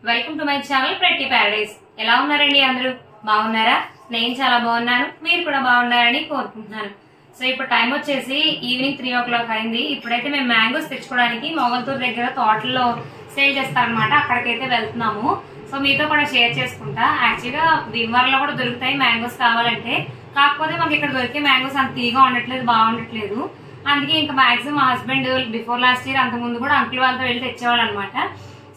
Welcome to my channel pretty Paradise. ఎలా ఉన్నారండి అందరూ? బాగున్నారా? నేను చాలా బాగున్నాను, మీరు కూడా బాగున్నారని కోరుకుంటున్నాను. సో ఇప్పుడు టైం వచ్చేసి ఈవినింగ్ 3 o'clock అయింది. ఇప్పుడైతే మేము మ్యాంగోస్ తెచ్చుకోవడానికి మొగల్తూరు దగ్గర తోటల్లో సేల్ చేస్తారనమాట, అక్కడికైతే వెళ్తున్నాము. సో మీతో కూడా షేర్ చేసుకుంటా. యాక్చువల్గా భీమవరంలో కూడా దొరుకుతాయి మ్యాంగోస్ కావాలంటే, కాకపోతే మనకి ఇక్కడ దొరికే మ్యాంగోస్ అంత తీగా ఉండట్లేదు, బాగుండట్లేదు. అందుకే ఇంకా మాక్సిమం మా హస్బెండ్ బిఫోర్ లాస్ట్ ఇయర్ అంత ముందు కూడా అంకుల్ వాళ్ళతో వెళ్ళి తెచ్చేవాళ్ళు అనమాట.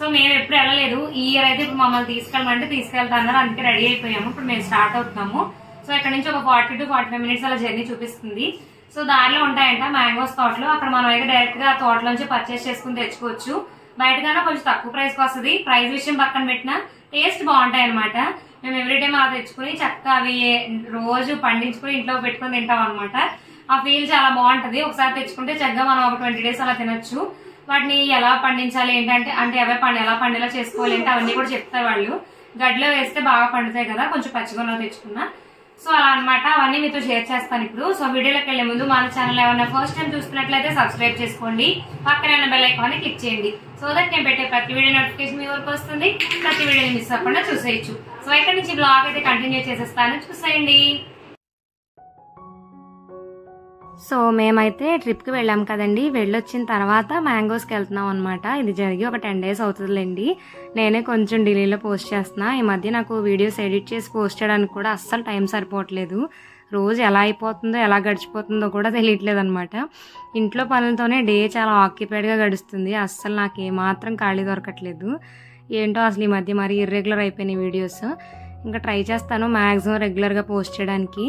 సో మేము ఎప్పుడు వెళ్ళలేదు. ఈ ఇయర్ అయితే ఇప్పుడు మమ్మల్ని తీసుకెళ్ళమంటే తీసుకెళ్తాన్నారు, అందుకే రెడీ అయిపోయాము. ఇప్పుడు మేము స్టార్ట్ అవుతున్నాము. సో ఇక్కడ నుంచి ఒక 40 to 45 minutes అలా జర్నీ చూపిస్తుంది. సో దారిలో ఉంటాయంట మ్యాంగోస్ తోటలు. అక్కడ మనం అయితే డైరెక్ట్ గా తోటలోంచి పర్చేస్ చేసుకుని తెచ్చుకోవచ్చు. బయటకన్నా కొంచెం తక్కువ ప్రైస్ కి వస్తుంది. ప్రైస్ విషయం పక్కన పెట్టినా టేస్ట్ బాగుంటాయి అనమాట. మేము ఎవ్రీ టైం అలా తెచ్చుకుని చక్కగా అవి రోజు పండించుకుని ఇంట్లో పెట్టుకుని తింటాం అనమాట. ఆ ఫీల్ చాలా బాగుంటది. ఒకసారి తెచ్చుకుంటే చక్కగా మనం ఒక 20 days అలా తినొచ్చు. వాటిని ఎలా పండించాలి ఏంటంటే అవి ఎలా పండేలా చేసుకోవాలి అంటే అవన్నీ కూడా చెప్తారు వాళ్ళు. గడ్డిలో వేస్తే బాగా పండుతాయి కదా, కొంచెం పచ్చిగా తెచ్చుకున్నా. సో అలా అనమాట, అవన్నీ మీతో షేర్ చేస్తాను ఇప్పుడు. సో వీడియోలోకి వెళ్లే ముందు మన ఛానల్ ఏమన్నా ఫస్ట్ టైం చూస్తున్నట్లయితే సబ్స్క్రైబ్ చేసుకోండి, పక్కన బెల్ ఐకాన్ క్లిక్ చేయండి. సో దట్ నేను పెట్టే ప్రతి వీడియో నోటిఫికేషన్ మీ వరకు వస్తుంది. ప్రతి వీడియోని మిస్ అవ్వకుండా చూసేయచ్చు. సో ఇక్కడ నుంచి బ్లాగ్ అయితే కంటిన్యూ చేసేస్తాను, చూసేయండి. సో మేమైతే ట్రిప్కి వెళ్ళాం కదండి, వెళ్ళొచ్చిన తర్వాత మ్యాంగోస్కి వెళ్తున్నాం అనమాట. ఇది జరిగి ఒక 10 days అవుతుందిలేండి. నేనే కొంచెం డిలేలో పోస్ట్ చేస్తున్నా. ఈ మధ్య నాకు వీడియోస్ ఎడిట్ చేసి పోస్ట్ చేయడానికి కూడా అస్సలు టైం సరిపోవట్లేదు. రోజు ఎలా అయిపోతుందో ఎలా గడిచిపోతుందో కూడా తెలియట్లేదు అనమాట. ఇంట్లో పనులతోనే డే చాలా ఆక్యుపైడ్గా గడుస్తుంది. అస్సలు నాకు ఏమాత్రం ఖాళీ దొరకట్లేదు. ఏంటో అసలు ఈ మధ్య మరీ ఇర్రెగ్యులర్ అయిపోయినాయి వీడియోస్. ఇంకా ట్రై చేస్తాను మ్యాక్సిమం రెగ్యులర్గా పోస్ట్ చేయడానికి.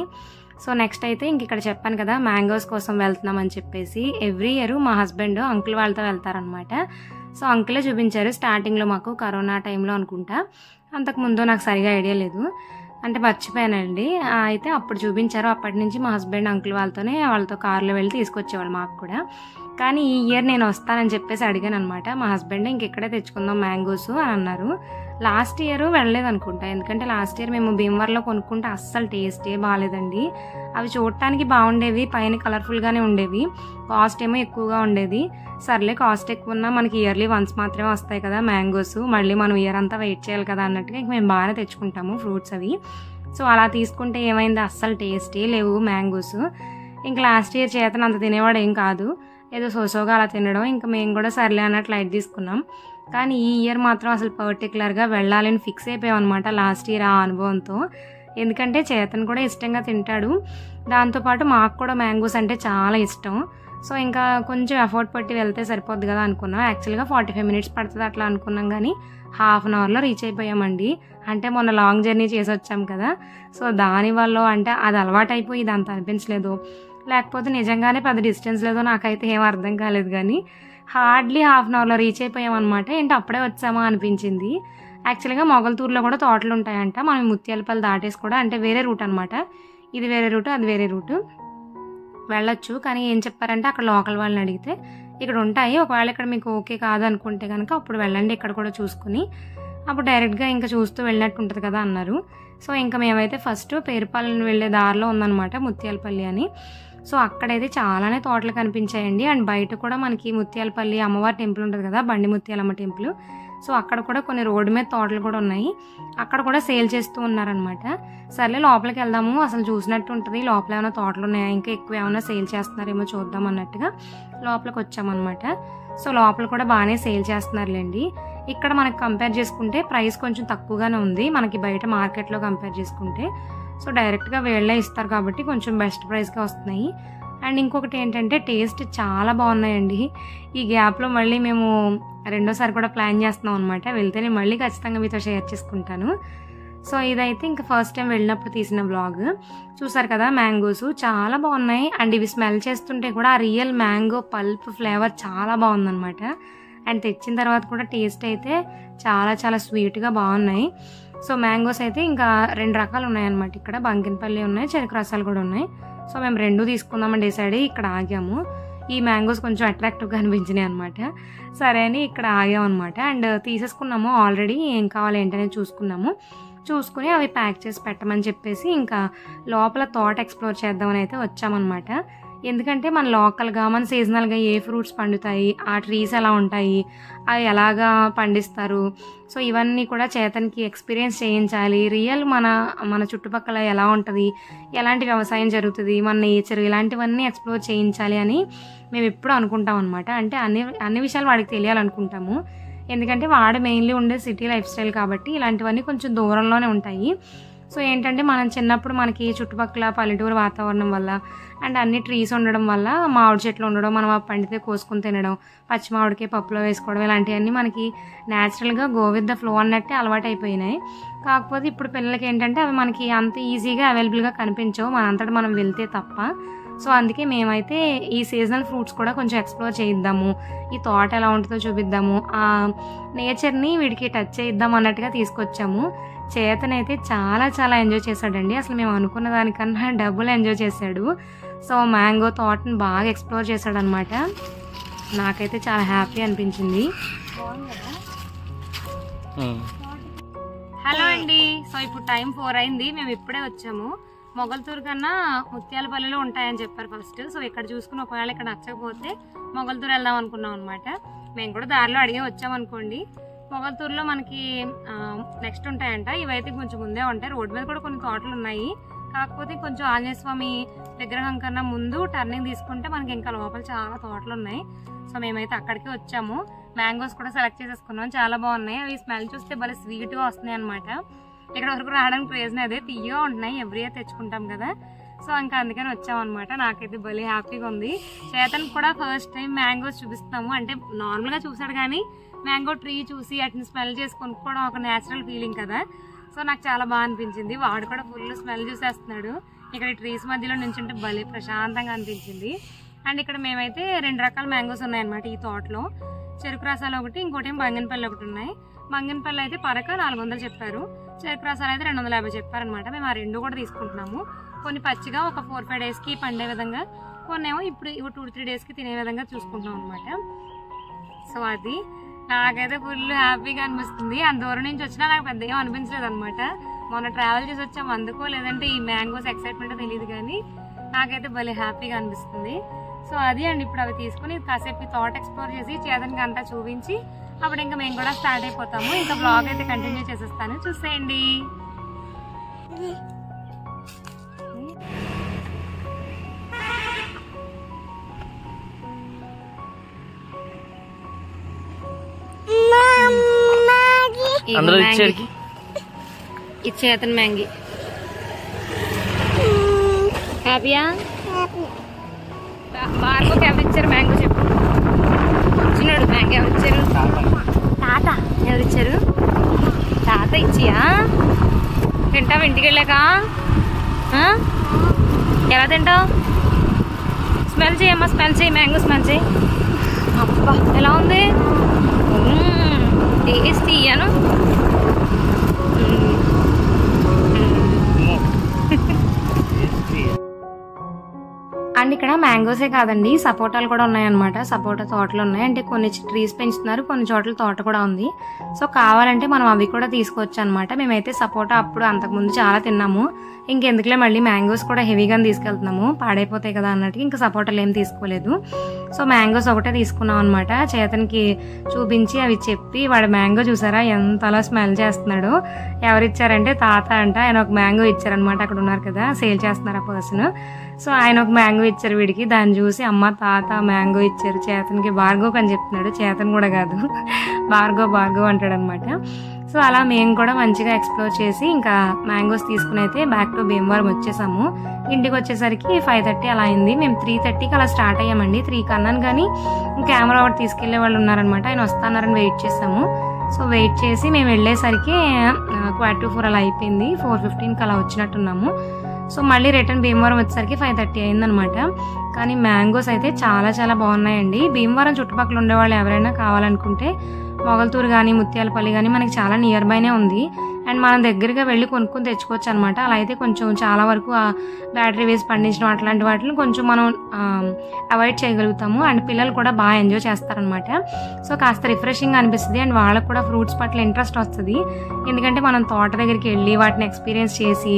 సో నెక్స్ట్ అయితే ఇంక ఇక్కడ చెప్పాను కదా మ్యాంగోస్ కోసం వెళ్తున్నామని చెప్పేసి. ఎవ్రీ ఇయర్ మా హస్బెండ్ అంకుల్ వాళ్ళతో వెళ్తారనమాట. సో అంకులే చూపించారు స్టార్టింగ్లో మాకు, కరోనా టైంలో అనుకుంటా. అంతకుముందు నాకు సరిగా ఐడియా లేదు, అంటే మర్చిపోయానండి. అయితే అప్పుడు చూపించారు. అప్పటి నుంచి మా హస్బెండ్ అంకుల్ వాళ్ళతో కార్లో వెళ్ళి తీసుకొచ్చేవాళ్ళు మాకు కూడా. కానీ ఈ ఇయర్ నేను వస్తానని చెప్పేసి అడిగాను అనమాట. మా హస్బెండ్ ఇంకెక్కడే తెచ్చుకుందాం మ్యాంగోస్ అని అన్నారు. లాస్ట్ ఇయర్ వెళ్ళలేదు అనుకుంటా, ఎందుకంటే లాస్ట్ ఇయర్ మేము భీమవరంలో కొనుక్కుంటే అస్సలు టేస్టే బాగాలేదండి. అవి చూడటానికి బాగుండేవి, పైన కలర్ఫుల్గానే ఉండేవి, కాస్ట్ ఏమో ఎక్కువగా ఉండేది. సర్లే కాస్ట్ ఎక్కువ ఉన్నా మనకి ఇయర్లీ వన్స్ మాత్రమే వస్తాయి కదా మ్యాంగోస్, మళ్ళీ మనం ఇయర్ అంతా వెయిట్ చేయాలి కదా అన్నట్టుగా ఇంక మేము బాగానే తెచ్చుకుంటాము ఫ్రూట్స్ అవి. సో అలా తీసుకుంటే ఏమైంది, అస్సలు టేస్టే లేవు మ్యాంగోస్. ఇంకా లాస్ట్ ఇయర్ చేతను అంత తినేవాడు ఏం కాదు, ఏదో సోసోగా అలా తినడం. ఇంకా మేము కూడా సర్లే అన్నట్లు లైట్ తీసుకున్నాం. కానీ ఈ ఇయర్ మాత్రం అసలు పర్టికులర్గా వెళ్ళాలని ఫిక్స్ అయిపోయాం అనమాట లాస్ట్ ఇయర్ ఆ అనుభవంతో. ఎందుకంటే చేతన్ కూడా ఇష్టంగా తింటాడు, దాంతోపాటు మాకు కూడా మ్యాంగోస్ అంటే చాలా ఇష్టం. సో ఇంకా కొంచెం ఎఫర్ట్ పట్టి వెళ్తే సరిపోద్ది కదా అనుకున్నాం. యాక్చువల్గా 45 minutes పడుతుంది అట్లా అనుకున్నాం, కానీ ½ an hourలో రీచ్ అయిపోయామండి. అంటే మొన్న లాంగ్ జర్నీ చేసి వచ్చాం కదా, సో దానివల్ల అంటే అది అలవాటు అయిపోయి ఇది అంత అనిపించలేదు. లేకపోతే నిజంగానే పెద్ద డిస్టెన్స్ లేదో నాకైతే ఏం అర్థం కాలేదు, కానీ హార్డ్లీ ½ an hourలో రీచ్ అయిపోయామన్నమాట. ఏంటి అప్పుడే వచ్చామా అనిపించింది. యాక్చువల్గా మొగల్తూరులో కూడా తోటలు ఉంటాయంట. మనం ముత్యాలపల్లి దాటేసి కూడా, అంటే వేరే రూట్ అనమాట, ఇది వేరే రూటు అది వేరే రూటు, వెళ్ళొచ్చు. కానీ ఏం చెప్పారంటే అక్కడ లోకల్ వాళ్ళని అడిగితే ఇక్కడ ఉంటాయి, ఒకవేళ ఇక్కడ మీకు ఓకే కాదు అనుకుంటే కనుక అప్పుడు వెళ్ళండి ఇక్కడ కూడా చూసుకుని, అప్పుడు డైరెక్ట్గా ఇంకా చూస్తూ వెళ్ళినట్టు ఉంటుంది కదా అన్నారు. సో ఇంకా మేమైతే ఫస్ట్ పేరుపాలెం వెళ్ళే దారిలో ఉందన్నమాట ముత్యాలపల్లి అని. సో అక్కడైతే చాలానే తోటలు కనిపించాయండి. అండ్ బయట కూడా మనకి ముత్యాలపల్లి అమ్మవారి టెంపుల్ ఉంటుంది కదా, బండి ముత్యాలమ్మ టెంపుల్. సో అక్కడ కూడా కొన్ని రోడ్డు మీద తోటలు కూడా ఉన్నాయి, అక్కడ కూడా సేల్ చేస్తూ ఉన్నారనమాట. సర్లే లోపలికి వెళ్దాము, అసలు చూసినట్టు ఉంటుంది, లోపల ఏమైనా తోటలు ఉన్నాయా, ఇంకా ఎక్కువ ఏమైనా సేల్ చేస్తున్నారేమో చూద్దాం అన్నట్టుగా లోపలికి వచ్చామన్నమాట. సో లోపల కూడా బాగానే సేల్ చేస్తున్నారులేండి. ఇక్కడ మనకి కంపేర్ చేసుకుంటే ప్రైస్ కొంచెం తక్కువగానే ఉంది మనకి బయట మార్కెట్లో కంపేర్ చేసుకుంటే. సో డైరెక్ట్గా వీళ్ళే ఇస్తారు కాబట్టి కొంచెం బెస్ట్ ప్రైస్గా వస్తున్నాయి. అండ్ ఇంకొకటి ఏంటంటే టేస్ట్ చాలా బాగున్నాయండి. ఈ గ్యాప్లో మళ్ళీ మేము రెండోసారి కూడా ప్లాన్ చేస్తున్నాం అనమాట, వెళ్తే నేను మళ్ళీ ఖచ్చితంగా మీతో షేర్ చేసుకుంటాను. సో ఇదైతే ఇంకా ఫస్ట్ టైం వెళ్ళినప్పుడు తీసిన బ్లాగ్. చూసారు కదా మ్యాంగోస్ చాలా బాగున్నాయి. అండ్ ఇవి స్మెల్ చేస్తుంటే కూడా ఆ రియల్ మ్యాంగో పల్ప్ ఫ్లేవర్ చాలా బాగుందన్నమాట. అండ్ తెచ్చిన తర్వాత కూడా టేస్ట్ అయితే చాలా చాలా స్వీట్గా బాగున్నాయి. సో మ్యాంగోస్ అయితే ఇంకా 2 రకాలు ఉన్నాయన్నమాట. ఇక్కడ బంగినపల్లి ఉన్నాయి, చెరుకు రసాలు కూడా ఉన్నాయి. సో మేము 2 తీసుకుందామని డిసైడ్ అయ్యి ఇక్కడ ఆగాము. ఈ మ్యాంగోస్ కొంచెం అట్రాక్టివ్గా అనిపించినాయి అనమాట. సరే అని ఇక్కడ ఆగామన్నమాట. అండ్ తీసేసుకున్నాము ఆల్రెడీ, ఏం కావాలి ఏంటనేది చూసుకుని అవి ప్యాక్ చేసి పెట్టమని చెప్పేసి ఇంకా లోపల తోట ఎక్స్ప్లోర్ చేద్దామని అయితే వచ్చామన్నమాట. ఎందుకంటే మన లోకల్గా మన సీజనల్గా ఏ ఫ్రూట్స్ పండుతాయి, ఆ ట్రీస్ ఎలా ఉంటాయి, అవి ఎలాగా పండిస్తారు, సో ఇవన్నీ కూడా చేతన్కి ఎక్స్పీరియన్స్ చేయించాలి. రియల్ మన చుట్టుపక్కల ఎలా ఉంటుంది, ఎలాంటి వ్యవసాయం జరుగుతుంది, మన నేచర్, ఇలాంటివన్నీ ఎక్స్ప్లోర్ చేయించాలి అని మేము ఎప్పుడు అనుకుంటాం అనమాట. అంటే అన్ని విషయాలు వాడికి తెలియాలనుకుంటాము. ఎందుకంటే వాడు మెయిన్లీ ఉండే సిటీ లైఫ్ స్టైల్ కాబట్టి ఇలాంటివన్నీ కొంచెం దూరంలోనే ఉంటాయి. సో ఏంటంటే మనం చిన్నప్పుడు మనకి చుట్టుపక్కల పల్లెటూరు వాతావరణం వల్ల అండ్ అన్ని ట్రీస్ ఉండడం వల్ల మామిడి చెట్లు ఉండడం, మనం ఆ పండితే కోసుకుని తినడం, పచ్చి మామిడికి పప్పులో వేసుకోవడం, ఇలాంటివన్నీ మనకి న్యాచురల్గా గో విత్ ద ఫ్లో అన్నట్టే అలవాటు అయిపోయినాయి. కాకపోతే ఇప్పుడు పిల్లలకి ఏంటంటే అవి మనకి అంత ఈజీగా అవైలబుల్గా కనిపించవు మనంతటా మనం వెళ్తే తప్ప. సో అందుకే మేమైతే ఈ సీజనల్ ఫ్రూట్స్ కూడా కొంచెం ఎక్స్ప్లోర్ చేయిద్దాము, ఈ తోట ఎలా ఉంటుందో చూపిద్దాము, ఆ నేచర్ని వీడికి టచ్ చేయిద్దాం అన్నట్టుగా తీసుకొచ్చాము. చేతనైతే చాలా చాలా ఎంజాయ్ చేశాడండి. అసలు మేము అనుకున్న దానికన్నా డబుల్ ఎంజాయ్ చేశాడు. సో మ్యాంగో తోటని బాగా ఎక్స్ప్లోర్ చేశాడనమాట. నాకైతే చాలా హ్యాపీ అనిపించింది. హలో అండి, సో ఇప్పుడు టైం 4 అయింది. మేము ఇప్పుడే వచ్చాము. మొగల్తూరు కన్నా ముత్యాలపల్లిలో ఉంటాయని చెప్పారు ఫస్ట్. సో ఇక్కడ చూసుకుని ఒకవేళ ఇక్కడ నచ్చకపోతే మొగల్తూరు వెళ్దాం అనుకున్నాం అనమాట. మేము కూడా దారిలో అడిగే వచ్చామనుకోండి. మొగల్తూరులో మనకి నెక్స్ట్ ఉంటాయంట. ఇవైతే కొంచెం ముందే ఉంటాయి. రోడ్డు మీద కూడా కొన్ని తోటలు ఉన్నాయి. కాకపోతే కొంచెం ఆంజనేయ స్వామి విగ్రహం కన్నా ముందు టర్నింగ్ తీసుకుంటే మనకి ఇంకా లోపల చాలా తోటలు ఉన్నాయి. సో మేమైతే అక్కడికే వచ్చాము. మ్యాంగోస్ కూడా సెలెక్ట్ చేసేసుకున్నాం. చాలా బాగున్నాయి. అవి స్మెల్ చూస్తే భలే స్వీట్గా వస్తున్నాయి అనమాట. ఇక్కడ వరకు రావడానికి రీజన్ అదే, తీయగా ఉంటున్నాయి. ఎవ్రీ ఇయర్ తెచ్చుకుంటాం కదా, సో ఇంకా అందుకని వచ్చామన్నమాట. నాకైతే భలే హ్యాపీగా ఉంది. చేతన్ కూడా ఫస్ట్ టైం మ్యాంగోస్ చూపిస్తాము. అంటే నార్మల్గా చూసాడు కానీ మ్యాంగో ట్రీ చూసి వాటిని స్మెల్ చేసి కొనుక్కోవడం ఒక న్యాచురల్ ఫీలింగ్ కదా. సో నాకు చాలా బాగా అనిపించింది. వాడు కూడా ఫుల్ స్మెల్ చూసేస్తున్నాడు. ఇక్కడ ట్రీస్ మధ్యలో నుంచుంటే భలే ప్రశాంతంగా అనిపించింది. అండ్ ఇక్కడ మేమైతే 2 రకాల మ్యాంగోస్ ఉన్నాయన్నమాట ఈ తోటలో. చెరుకు రసాలు ఒకటి, ఇంకోటి బంగినపల్లి ఒకటి ఉన్నాయి. బంగినపల్లి అయితే పరక 400 చెప్పారు, చెరుకు రసాలు అయితే 250 చెప్పారనమాట. మేము ఆ 2 కూడా తీసుకుంటున్నాము. కొన్ని పచ్చిగా ఒక 4-5 డేస్కి పండే విధంగా, కొన్ని ఏమో ఇప్పుడు 2-3 డేస్కి తినే విధంగా చూసుకుంటాం అనమాట. సో అది నాకైతే ఫుల్ హ్యాపీగా అనిపిస్తుంది. అంత దూరం నుంచి వచ్చినా నాకు పెద్దగా అనిపించలేదు అనమాట. మొన్న ట్రావెల్ చేసి వచ్చాము అందుకో, లేదంటే ఈ మ్యాంగోస్ ఎక్సైట్మెంట్ తెలియదు కానీ నాకైతే భలే హ్యాపీగా అనిపిస్తుంది. సో అది అండి, ఇప్పుడు అవి తీసుకుని కాసేపు తోట ఎక్స్ప్లోర్ చేసి చేతనికి అంతా చూపించి అప్పుడు ఇంకా మేము కూడా స్టార్ట్ అయిపోతాము. ఇంకా బ్లాగ్ అయితే కంటిన్యూ చేసేస్తాను, చూసేయండి. ఇది చేతన్ మ్యాంగీ. హ్యాపీయా? మార్కోకి ఎవరు ఇచ్చారు మ్యాంగో చెప్పు. చిన్నాడు మ్యాంగో ఎవరు ఇచ్చారు? తాత. ఎవరిచ్చారు? తాత ఇచ్చియా? తింటావు ఇంటికి వెళ్ళాక? ఎలా తింటావు? స్మెల్ చేయమ్మా, స్మెల్ చేయి, మ్యాంగో స్మెల్ చేయి. అబ్బా ఎలా ఉంది, టేస్ట్ ఇయ్యాను. అండ్ ఇక్కడ మ్యాంగోసే కాదండి, సపోటాలు కూడా ఉన్నాయన్నమాట. సపోటా తోటలు ఉన్నాయి. అంటే కొన్ని ట్రీస్ పెంచుతున్నారు, కొన్ని చోట్ల తోట కూడా ఉంది. సో కావాలంటే మనం అవి కూడా తీసుకోవచ్చు అనమాట. మేమైతే సపోటా అప్పుడు అంతకుముందు చాలా తిన్నాము. ఇంకెందుకులే మళ్ళీ మ్యాంగోస్ కూడా హెవీగా తీసుకెళ్తున్నాము, పాడైపోతాయి కదా అన్నట్టుగా ఇంకా సపోటాలు ఏం తీసుకోలేదు. సో మ్యాంగోస్ ఒకటే తీసుకున్నాం అనమాట. చేతనికి చూపించి అవి చెప్పి, వాడు మ్యాంగో చూసారా ఎంతలా స్మెల్ చేస్తున్నాడు. ఎవరిచ్చారంటే తాత అంట. ఆయన ఒక మ్యాంగో ఇచ్చారనమాట. అక్కడ ఉన్నారు కదా సేల్ చేస్తున్నారు ఆ పర్సన్. సో ఆయన ఒక మ్యాంగో ఇచ్చారు వీడికి. దాన్ని చూసి అమ్మ తాత మ్యాంగో ఇచ్చారు చేతన్కి, భార్గవ్ అని చెప్తున్నాడు. చేతన్ కూడా కాదు, భార్గవ్ అంటాడు అనమాట. సో అలా మేము కూడా మంచిగా ఎక్స్ప్లోర్ చేసి ఇంకా మ్యాంగోస్ తీసుకుని అయితే బ్యాక్ టు భీమవరం వచ్చేసాము. ఇంటికి వచ్చేసరికి 5:30 అలా అయింది. మేము 3:30కి అలా స్టార్ట్ అయ్యామండి. 3కి అన్నాను కానీ కెమెరా ఒకటి తీసుకెళ్లే వాళ్ళు ఉన్నారనమాట. ఆయన వస్తున్నారని వెయిట్ చేసాము. సో వెయిట్ చేసి మేము వెళ్ళేసరికి 4:45 అలా అయిపోయింది. 4:15కి అలా వచ్చినట్టున్నాము. సో మళ్ళీ రిటర్న్ భీమవరం వచ్చేసరికి 5:30 అయిందనమాట. కానీ మ్యాంగోస్ అయితే చాలా చాలా బాగున్నాయండి. భీమవరం చుట్టుపక్కల ఉండేవాళ్ళు ఎవరైనా కావాలనుకుంటే మొగల్తూరు కానీ ముత్యాలపల్లి కానీ మనకి చాలా నియర్ బైనే ఉంది. అండ్ మనం దగ్గరగా వెళ్ళి కొనుక్కొని తెచ్చుకోవచ్చు అనమాట. అలా అయితే కొంచెం చాలా వరకు ఆ బ్యాటరీ వేసి పండించడం అట్లాంటి వాటిని కొంచెం మనం అవాయిడ్ చేయగలుగుతాము. అండ్ పిల్లలు కూడా బాగా ఎంజాయ్ చేస్తారనమాట. సో కాస్త రిఫ్రెషింగ్ అనిపిస్తుంది. అండ్ వాళ్ళకు కూడా ఫ్రూట్స్ పట్ల ఇంట్రెస్ట్ వస్తుంది. ఎందుకంటే మనం తోట దగ్గరికి వెళ్ళి వాటిని ఎక్స్పీరియన్స్ చేసి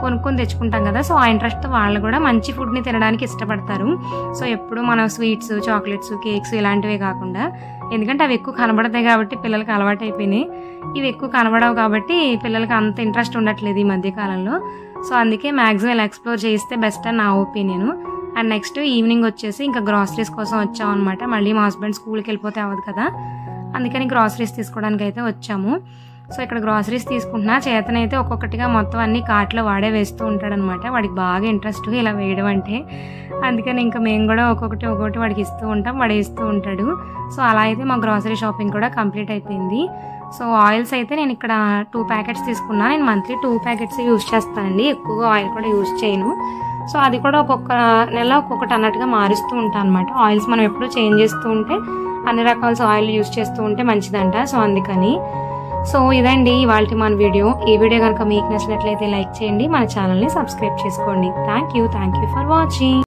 కొనుక్కొని తెచ్చుకుంటాం కదా. సో ఆ ఇంట్రెస్ట్తో వాళ్ళు కూడా మంచి ఫుడ్ని తినడానికి ఇష్టపడతారు. సో ఎప్పుడు మనం స్వీట్స్, చాక్లెట్స్, కేక్స్ ఇలాంటివే కాకుండా, ఎందుకంటే అవి ఎక్కువ కనబడతాయి కాబట్టి పిల్లలకి అలవాటు అయిపోయినాయి. ఇవి ఎక్కువ కనబడవు కాబట్టి పిల్లలకి అంత ఇంట్రెస్ట్ ఉండట్లేదు ఈ మధ్యకాలంలో. సో అందుకే మ్యాక్సిమం ఇలా ఎక్స్ప్లోర్ చేస్తే బెస్ట్ అని నా ఒపీనియన్. అండ్ నెక్స్ట్ ఈవినింగ్ వచ్చేసి ఇంకా గ్రాసరీస్ కోసం వచ్చాము అనమాట. మళ్ళీ మా హస్బెండ్ స్కూల్కి వెళ్ళిపోతే అవ్వదు కదా, అందుకని గ్రాసరీస్ తీసుకోవడానికి అయితే వచ్చాము. సో ఇక్కడ గ్రాసరీస్ తీసుకుంటున్నా. చేతనైతే ఒక్కొక్కటిగా మొత్తం అన్ని కార్ట్లో వాడే వేస్తూ ఉంటాడనమాట. వాడికి బాగా ఇంట్రెస్ట్ ఇలా వేయడం అంటే. అందుకని ఇంకా మేము కూడా ఒక్కొక్కటి వాడికి ఇస్తూ ఉంటాం, వాడు వేస్తూ ఉంటాడు. సో అలా అయితే మా గ్రాసరీ షాపింగ్ కూడా కంప్లీట్ అయిపోయింది. సో ఆయిల్స్ అయితే నేను ఇక్కడ 2 ప్యాకెట్స్ తీసుకున్నా. నేను మంత్లీ 2 ప్యాకెట్స్ యూజ్ చేస్తానండి, ఎక్కువగా ఆయిల్ కూడా యూజ్ చేయను. సో అది కూడా ఒక్కొక్క నెల ఒక్కొక్కటి అన్నట్టుగా మారుస్తూ ఉంటాను అనమాట. ఆయిల్స్ మనం ఎప్పుడు చేంజ్ చేస్తూ ఉంటే అన్ని రకాల ఆయిల్ యూజ్ చేస్తూ ఉంటే మంచిదంట. సో అందుకని సో ఇదండి ఇవాళ మన వీడియో. ఈ వీడియో కనుక మీకు నచ్చినట్లయితే లైక్ చేయండి, మన ఛానల్ని సబ్స్క్రైబ్ చేసుకోండి. Thank you for watching.